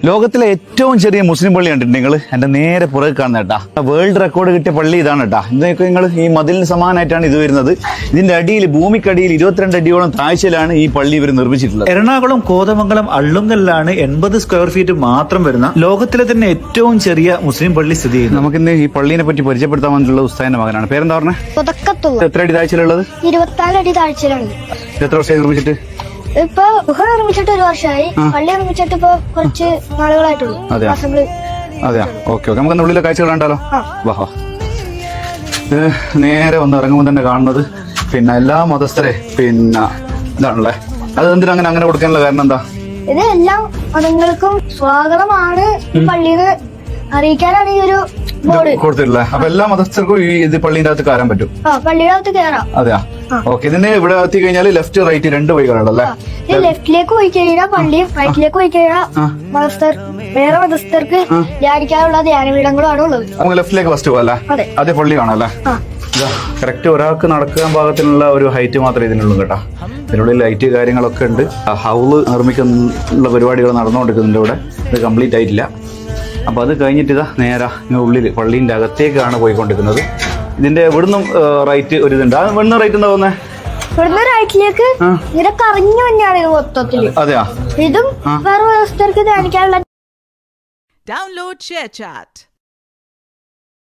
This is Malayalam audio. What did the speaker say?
ലോകത്തിലെ ഏറ്റവും ചെറിയ മുസ്ലിം പള്ളി കണ്ടിട്ടുണ്ട് നിങ്ങൾ എന്റെ നേരെ പുറകെ കാണുന്ന കേട്ടാ. വേൾഡ് റെക്കോർഡ് കിട്ടിയ പള്ളി ഇതാണ് കേട്ടാ. ഇതൊക്കെ നിങ്ങൾ ഈ മതിലിന് സമാനമായിട്ടാണ് ഇത് വരുന്നത്. ഇതിന്റെ അടിയിൽ, ഭൂമിക്കടിയിൽ 22 അടിയോളം താഴ്ചയിലാണ് ഈ പള്ളി ഇവർ നിർമ്മിച്ചിട്ടുള്ളത്. എറണാകുളം കോതമംഗലം അള്ളുങ്കലിലാണ് 80 സ്ക്വയർ ഫീറ്റ് മാത്രം വരുന്ന ലോകത്തിലെ തന്നെ ഏറ്റവും ചെറിയ മുസ്ലിം പള്ളി സ്ഥിതി ചെയ്യുന്നത്. നമുക്കിന്ന് ഈ പള്ളിനെ പറ്റി പരിചയപ്പെടുത്താൻ വേണ്ടിയുള്ള ഉസ്താദിന്റെ മകനാണ്. പേരെന്താ പറഞ്ഞത്? എത്ര അടി താഴ്ചയിലുള്ളത്? 24 അടി താഴ്ചയിലാണ്. എത്ര വർഷമായി നിർമ്മിച്ചിട്ട്? ഇപ്പൊ ഗുഹ നിർമ്മിച്ചിട്ട് 1 വർഷമായി. പള്ളി നിർമ്മിച്ചിട്ട് ഇപ്പൊ കുറച്ച് നാളുകളായിട്ടുള്ളൂ. അതെയാ, ഓക്കെ ഓക്കെ. നമുക്ക് ഉള്ളിലെ കാഴ്ചകൾ കണ്ടാലോ? വാ. നേരെ വന്ന് ഇറങ്ങുമ്പോൾ തന്നെ കാണുന്നത് പിന്നെ എല്ലാ മതസ്ഥരെ പിന്നെ ഇതാണല്ലേ. അത് എന്തിനാ അങ്ങനെ കൊടുക്കാനുള്ള കാരണം എന്താ? ഇത് എല്ലാ മതങ്ങൾക്കും സ്വാഗതമാണ് ഈ പള്ളിന്ന് അറിയിക്കാനാണ് ഈ ഒരു ബോർഡ് കൊടുത്തിട്ടില്ലേ? അപ്പൊ എല്ലാ മതസ്ഥർക്കും ഈ ഇത് പള്ളിന്റെ അകത്ത് കയറാൻ പറ്റും? പള്ളിയുടെ അകത്ത് കയറാം. അതെയാ, ഓക്കെ. ഇതിന് ഇവിടെ എത്തി കഴിഞ്ഞാൽ ലെഫ്റ്റ് റൈറ്റ് 2 വഴികളുണ്ടല്ലേ? ലെഫ്റ്റിലേക്ക് പോയി കഴിഞ്ഞാൽ പള്ളിയും റൈറ്റിലേക്ക് പോയി കഴിഞ്ഞാൽ മതസ്ഥർ വേറെ മതസ്ഥർക്ക് ധ്യാനിക്കാനുള്ള ധ്യാനപീഠങ്ങളുമാണ് ഉള്ളത്. നമുക്ക് ലെഫ്റ്റിലേക്ക് ഫസ്റ്റ് പോകല്ലേ? അതേ പള്ളി കാണാല്ലേ? കറക്റ്റ് ഒരാൾക്ക് നടക്കാൻ പാകത്തിനുള്ള ഒരു ഹൈറ്റ് മാത്രമേ ഇതിനുള്ളൂ കേട്ടോ. ഇതിനുള്ളിൽ ലൈറ്റ് കാര്യങ്ങളൊക്കെ ഉണ്ട്. ഹൗള് നിർമ്മിക്കുന്ന പരിപാടികൾ നടന്നുകൊണ്ടിരിക്കുന്നുണ്ട് ഇവിടെ. ഇത് കംപ്ലീറ്റ് ആയിട്ടില്ല. അപ്പൊ അത് കഴിഞ്ഞിട്ട് ഇതാ നേരെ ഉള്ളിൽ പള്ളീന്റെ അകത്തേക്കാണ് പോയിക്കൊണ്ടിരിക്കുന്നത്. ഇതിന്റെ ഇവിടുന്നും റൈറ്റ് ഒരു ഇതുണ്ട്. ഇവിടുന്ന് റൈറ്റ് എന്താ പോകുന്നത്? ഇവിടുന്ന് റൈറ്റിലേക്ക് ഇങ്ങനെ കറങ്ങി തന്നെയാണ് ഇത് മൊത്തത്തില്. അതെയാ, ഇതും വേറെ വ്യവസ്ഥർക്ക് ധ്യാനിക്കാനുള്ള. Download ShareChat.